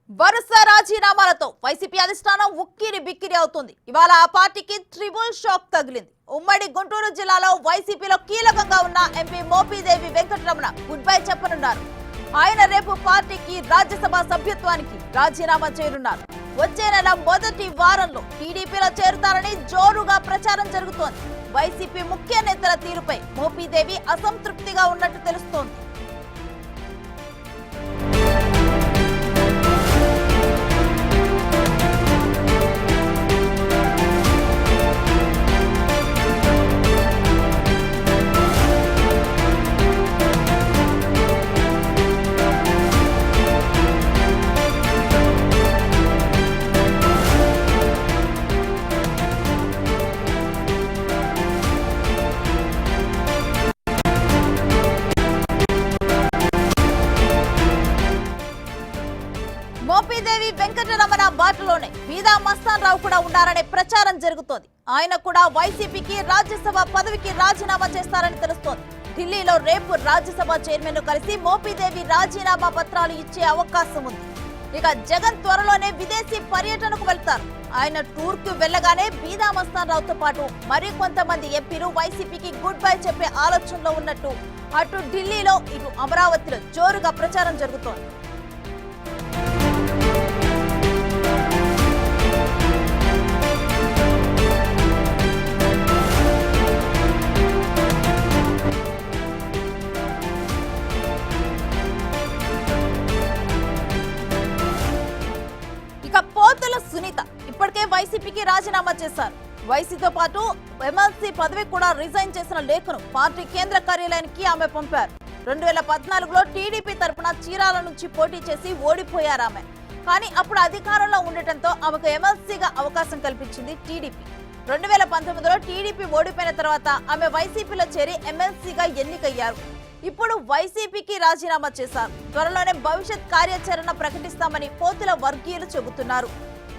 వరుస రాజీనామాలతో వైసీపీ అధిష్టానం ఉక్కిరి బిక్కిరి అవుతుంది. ఇవాళ ఆ పార్టీకి ట్రిబుల్ షాక్ తగిలింది. ఉమ్మడి గుంటూరు జిల్లాలో వైసీపీలో కీలకంగా ఉన్న MP Mopidevi Venkataramana good bye చెప్పనున్నారు. ఆయన రేపు పార్టీకి రాజ్యసభ సభ్యత్వానికి రాజీనామా చేయనున్నారు. వచ్చే నెల మొదటి వారంలో టీడీపీలో చేరుతారని జోరుగా ప్రచారం జరుగుతోంది. వైసీపీ ముఖ్య నేతల తీరుపై మోపిదేవి అసంతృప్తిగా ఉన్నట్టు తెలుస్తోంది. మోపిదేవి వెంకటరమణ బాటలోనే బీదా మస్తాన్ రావు కూడా ఉన్నారనే ప్రచారం జరుగుతోంది. ఆయన కూడా వైసీపీకి రాజ్యసభ పదవికి రాజీనామా చేస్తారని తెలుస్తోంది. ఢిల్లీలో రేపు రాజ్యసభ చైర్మన్ ను కలిసి మోపిదేవి రాజీనామా పత్రాలు ఇచ్చే అవకాశం ఉంది. ఇక జగన్ త్వరలోనే విదేశీ పర్యటనకు వెళ్తారు. ఆయన టూర్ కు వెళ్లగానే బీదా మస్తాన్ రావుతో పాటు మరికొంతమంది ఎంపీలు వైసీపీకి గుడ్ బై చెప్పే ఆలోచనలో ఉన్నట్టు అటు ఢిల్లీలో ఇటు అమరావతిలో జోరుగా ప్రచారం జరుగుతోంది. పోతుల సునీత ఇప్పటికే వైసీపీకి రాజీనామా చేశారు. వైసీతో పాటు ఎమ్మెల్సీ పదవి కూడా రిజైన్ చేసిన లేఖను పార్టీ కేంద్ర కార్యాలయానికి ఆమె పంపారు. 2014లో టీడీపీ తరపున చీరాల నుంచి పోటీ చేసి ఓడిపోయారు ఆమె. కానీ అప్పుడు అధికారంలో ఉండటంతో ఆమెకు ఎమ్మెల్సీగా అవకాశం కల్పించింది టీడీపీ. 2019లో టీడీపీ ఓడిపోయిన తర్వాత ఆమె వైసీపీలో చేరి ఎమ్మెల్సీగా ఎన్నికయ్యారు. ఇప్పుడు వైసీపీకి రాజీనామా చేశారు. త్వరలోనే భవిష్యత్ కార్యాచరణ ప్రకటిస్తామని పోతుల వర్గీయులు చెబుతున్నారు.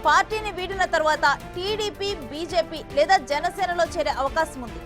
పార్టీని వీడిన తర్వాత టీడీపీ, బీజేపీ లేదా జనసేనలో చేరే అవకాశం ఉంది.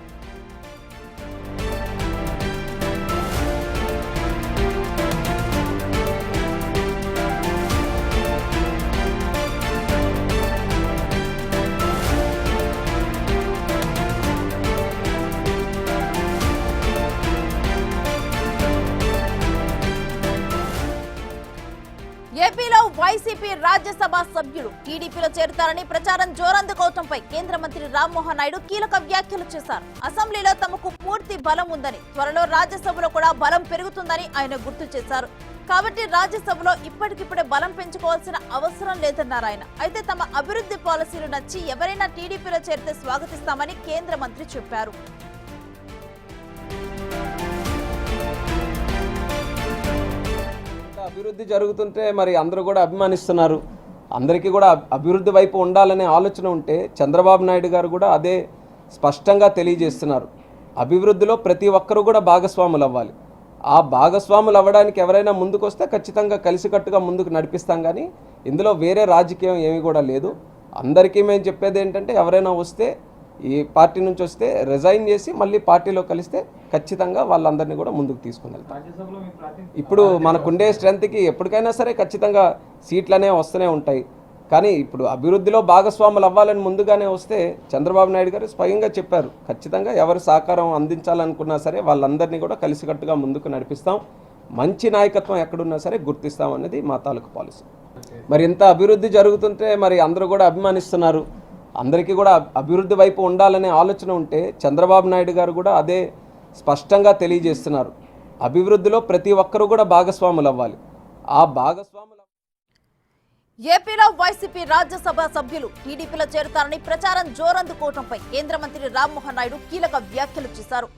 ఏపీలో వైసీపీ రాజ్యసభ సభ్యుడు టీడీపీలో చేరుతారని ప్రచారం జోరందుకోవడంపై కేంద్ర మంత్రి రామ్మోహన్ నాయుడు కీలక వ్యాఖ్యలు చేశారు. అసెంబ్లీలో తమకు పూర్తి బలం ఉందని, త్వరలో రాజ్యసభలో కూడా బలం పెరుగుతుందని ఆయన గుర్తు చేశారు. కాబట్టి రాజ్యసభలో ఇప్పటికిప్పుడే బలం పెంచుకోవాల్సిన అవసరం లేదన్నారు ఆయన. అయితే తమ అభివృద్ధి పాలసీలు నచ్చి ఎవరైనా టీడీపీలో చేరితే స్వాగతిస్తామని కేంద్ర మంత్రి చెప్పారు. అభివృద్ధి జరుగుతుంటే మరి అందరూ కూడా అభిమానిస్తున్నారు. అందరికీ కూడా అభివృద్ధి వైపు ఉండాలనే ఆలోచన ఉంటే చంద్రబాబు నాయుడు గారు కూడా అదే స్పష్టంగా తెలియజేస్తున్నారు. అభివృద్ధిలో ప్రతి ఒక్కరూ కూడా భాగస్వాములు అవ్వాలి. ఆ భాగస్వాములు అవ్వడానికి ఎవరైనా ముందుకు వస్తే ఖచ్చితంగా కలిసికట్టుగా ముందుకు నడిపిస్తాం. కానీ ఇందులో వేరే రాజకీయం ఏమీ కూడా లేదు. అందరికీ మేము చెప్పేది ఏంటంటే ఎవరైనా వస్తే ఈ పార్టీ నుంచి వస్తే రిజైన్ చేసి మళ్ళీ పార్టీలో కలిస్తే ఖచ్చితంగా వాళ్ళందరినీ కూడా ముందుకు తీసుకుని వెళ్తాం. ఇప్పుడు మనకుండే స్ట్రెంత్కి ఎప్పటికైనా సరే ఖచ్చితంగా సీట్లనే వస్తూనే ఉంటాయి. కానీ ఇప్పుడు అభివృద్ధిలో భాగస్వాములు అవ్వాలని ముందుగానే వస్తే చంద్రబాబు నాయుడు గారు స్వయంగా చెప్పారు, ఖచ్చితంగా ఎవరు సహకారం అందించాలనుకున్నా సరే వాళ్ళందరినీ కూడా కలిసికట్టుగా ముందుకు నడిపిస్తాం. మంచి నాయకత్వం ఎక్కడున్నా సరే గుర్తిస్తాం అనేది మా తాలూకు పాలసీ. మరి ఇంత అభివృద్ధి జరుగుతుంటే మరి అందరూ కూడా అభిమానిస్తున్నారు. అందరికీ కూడా అభివృద్ధి వైపు ఉండాలనే ఆలోచన ఉంటే చంద్రబాబు నాయుడు గారు కూడా అదే స్పష్టంగా తెలియజేస్తున్నారు. అభివృద్ధిలో ప్రతి ఒక్కరూ కూడా భాగస్వాములు అవ్వాలి. ఆ భాగస్వాములు ఏపీలో వైసీపీ రాజ్యసభ సభ్యులు టీడీపీలో చేరుతారని ప్రచారం జోరందుకోవడంపై కేంద్ర మంత్రి రామ్మోహన్ నాయుడు కీలక వ్యాఖ్యలు చేశారు.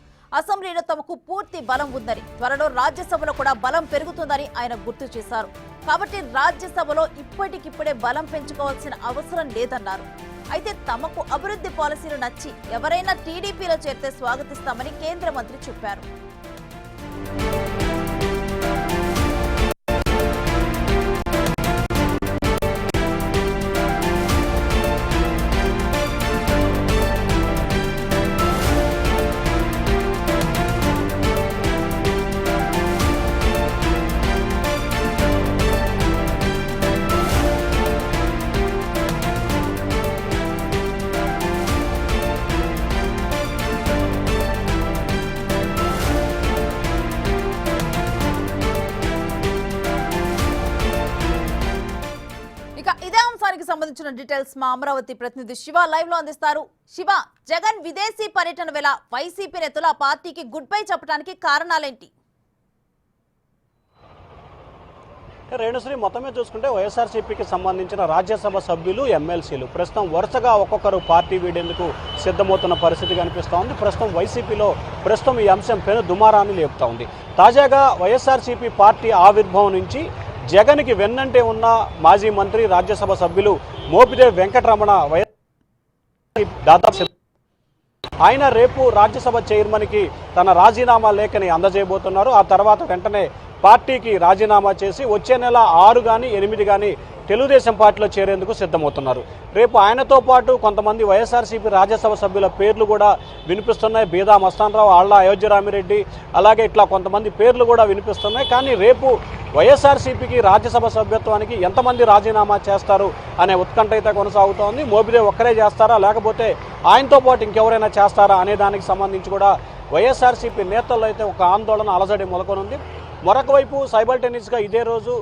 అసెంబ్లీలో తమకు పూర్తి బలం ఉందని, త్వరలో రాజ్యసభలో కూడా బలం పెరుగుతుందని ఆయన గుర్తు చేశారు. కాబట్టి రాజ్యసభలో ఇప్పటికిప్పుడే బలం పెంచుకోవాల్సిన అవసరం లేదన్నారు. అయితే తమకు అభివృద్ధి పాలసీలు నచ్చి ఎవరైనా టీడీపీలో చేరితే స్వాగతిస్తామని కేంద్ర మంత్రి చెప్పారు. అంశానికి సంబంధించిన డీటెయిల్స్ మా అమరావతి ప్రతినిధి శివ లైవ్ లో అందిస్తారు. శివ, జగన్ విదేశీ పర్యటన వేళ వైసీపీ నేతలు ఆ పార్టీకి గుడ్ బై చెప్పడానికి కారణాలేంటి? రేణుశ్రీ, మొత్తమే చూసుకుంటే వైఎస్ఆర్సీపీకి సంబంధించిన రాజ్యసభ సభ్యులు, ఎమ్మెల్సీలు ప్రస్తుతం వరుసగా ఒక్కొక్కరు పార్టీ వీడేందుకు సిద్ధమవుతున్న పరిస్థితి కనిపిస్తూ ఉంది. వైసీపీలో ఈ అంశం పెను దుమారాన్ని లేపుతా ఉంది. తాజాగా వైఎస్ఆర్సీపీ పార్టీ ఆవిర్భావం నుంచి జగన్కి వెన్నంటే ఉన్న మాజీ మంత్రి, రాజ్యసభ సభ్యులు మోపిదేవి వెంకటరమణ దాదాపు ఆయన రేపు రాజ్యసభ చైర్మన్కి తన రాజీనామా లేఖని అందజేయబోతున్నారు. ఆ తర్వాత వెంటనే పార్టీకి రాజీనామా చేసి వచ్చే నెల 6 కానీ 8 కానీ తెలుగుదేశం పార్టీలో చేరేందుకు సిద్ధమవుతున్నారు. రేపు ఆయనతో పాటు కొంతమంది వైఎస్ఆర్సీపీ రాజ్యసభ సభ్యుల పేర్లు కూడా వినిపిస్తున్నాయి. బీదా మస్తానరావు, ఆళ్ల అయోధ్య రామిరెడ్డి, అలాగే ఇట్లా కొంతమంది పేర్లు కూడా వినిపిస్తున్నాయి. కానీ రేపు వైఎస్ఆర్సీపీకి రాజ్యసభ సభ్యత్వానికి ఎంతమంది రాజీనామా చేస్తారు అనే ఉత్కంఠ అయితే కొనసాగుతోంది. మోపిదేవి ఒక్కరే చేస్తారా, లేకపోతే ఆయనతో పాటు ఇంకెవరైనా చేస్తారా అనే దానికి సంబంధించి కూడా వైఎస్ఆర్సీపీ నేతల్లో అయితే ఒక ఆందోళన, అలజడి మొదలుకొనుంది. మరొక వైపు సైబల్టేనియస్గా ఇదే రోజు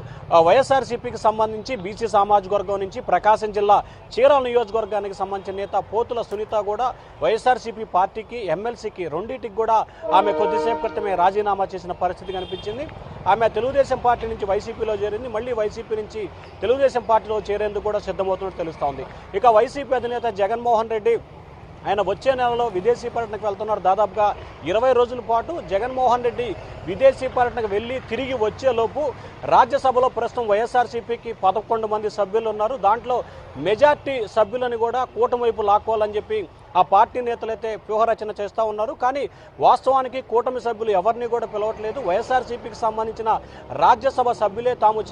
వైఎస్ఆర్సీపీకి సంబంధించి బీసీ సామాజిక వర్గం నుంచి ప్రకాశం జిల్లా చీరాల నియోజకవర్గానికి సంబంధించిన నేత పోతుల సునీత కూడా వైఎస్ఆర్సీపీ పార్టీకి, ఎమ్మెల్సీకి రెండింటికి కూడా ఆమె కొద్దిసేపు క్రితమే రాజీనామా చేసిన పరిస్థితి కనిపించింది. ఆమె తెలుగుదేశం పార్టీ నుంచి వైసీపీలో చేరింది. మళ్ళీ వైసీపీ నుంచి తెలుగుదేశం పార్టీలో చేరేందుకు కూడా సిద్ధమవుతున్నట్టు తెలుస్తోంది. ఇక వైసీపీ అధినేత జగన్మోహన్ రెడ్డి ఆయన వచ్చే నెలలో విదేశీ పర్యటనకు వెళ్తున్నారు. దాదాపుగా 20 రోజుల పాటు జగన్మోహన్ రెడ్డి విదేశీ పర్యటనకు వెళ్ళి తిరిగి వచ్చేలోపు రాజ్యసభలో ప్రస్తుతం వైఎస్ఆర్సీపీకి 11 మంది సభ్యులు ఉన్నారు. దాంట్లో మెజార్టీ సభ్యులను కూడా కూటమి వైపు లాక్కోవాలని చెప్పి ఆ పార్టీ నేతలైతే వ్యూహరచన చేస్తూ ఉన్నారు. కానీ వాస్తవానికి కూటమి సభ్యులు ఎవరిని కూడా పిలవట్లేదు. వైఎస్ఆర్సీపీకి సంబంధించిన రాజ్యసభ సభ్యులే తాము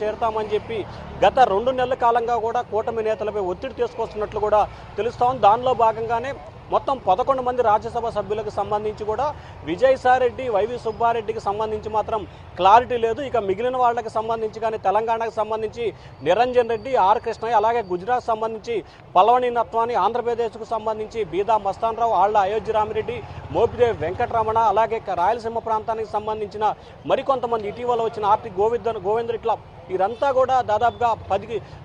చేరతామని చెప్పి గత 2 నెలల కాలంగా కూడా కూటమి నేతలపై ఒత్తిడి తీసుకొస్తున్నట్లు కూడా తెలుస్తూ ఉంది. దానిలో భాగంగానే మొత్తం 11 మంది రాజ్యసభ సభ్యులకు సంబంధించి కూడా విజయసాయిరెడ్డి, వైవి సుబ్బారెడ్డికి సంబంధించి మాత్రం క్లారిటీ లేదు. ఇక మిగిలిన వాళ్ళకి సంబంధించి కానీ తెలంగాణకు సంబంధించి నిరంజన్ రెడ్డి, ఆర్ కృష్ణయ్య, అలాగే గుజరాత్ సంబంధించి పల్వని నత్వాని, ఆంధ్రప్రదేశ్కు సంబంధించి బీదా మస్తానరావు, ఆళ్ల అయోధ్య రామిరెడ్డి, మోపిదేవి వెంకటరమణ, అలాగే రాయలసీమ ప్రాంతానికి సంబంధించిన మరికొంతమంది ఇటీవల వచ్చిన ఆర్టి గోవిందర్ ఇట్లా వీరంతా కూడా దాదాపుగా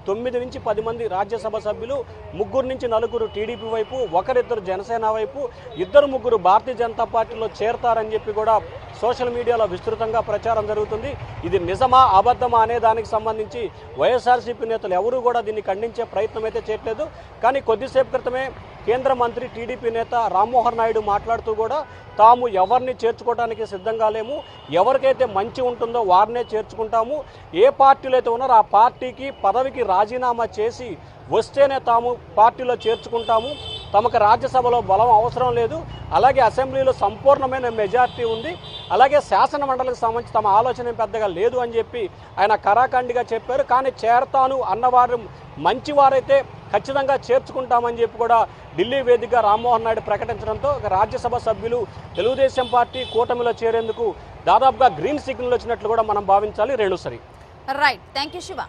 9 నుంచి 10 మంది రాజ్యసభ సభ్యులు, 3 నుంచి 4 టీడీపీ వైపు, 1-2 జనసేన వైపు, 2-3 భారతీయ జనతా పార్టీలో చేరతారని చెప్పి కూడా సోషల్ మీడియాలో విస్తృతంగా ప్రచారం జరుగుతుంది. ఇది నిజమా అబద్ధమా అనే దానికి సంబంధించి వైఎస్ఆర్సీపీ నేతలు ఎవరూ కూడా దీన్ని ఖండించే ప్రయత్నం అయితే చేయట్లేదు. కానీ కొద్దిసేపు క్రితమే కేంద్ర మంత్రి, టీడీపీ నేత రామ్మోహన్ నాయుడు మాట్లాడుతూ కూడా తాము ఎవరిని చేర్చుకోవడానికి సిద్ధంగా లేము, ఎవరికైతే మంచి ఉంటుందో వారినే చేర్చుకుంటాము, ఏ పార్టీలో అయితే ఉన్నారో ఆ పార్టీకి పదవికి రాజీనామా చేసి వస్తేనే తాము పార్టీలో చేర్చుకుంటాము, తమకు రాజ్యసభలో బలం అవసరం లేదు, అలాగే అసెంబ్లీలో సంపూర్ణమైన మెజార్టీ ఉంది, అలాగే శాసన మండలికి సంబంధించి తమ ఆలోచన పెద్దగా లేదు అని చెప్పి ఆయన కరాఖండిగా చెప్పారు. కానీ చేరతాను అన్నవారు మంచివారైతే ఖచ్చితంగా చేర్చుకుంటామని చెప్పి కూడా ఢిల్లీ వేదికగా రామ్మోహన్ నాయుడు ప్రకటించడంతో రాజ్యసభ సభ్యులు తెలుగుదేశం పార్టీ కూటమిలో చేరేందుకు దాదాపుగా గ్రీన్ సిగ్నల్ వచ్చినట్లు కూడా మనం భావించాలి. Renusri. Right, thank you Shiva.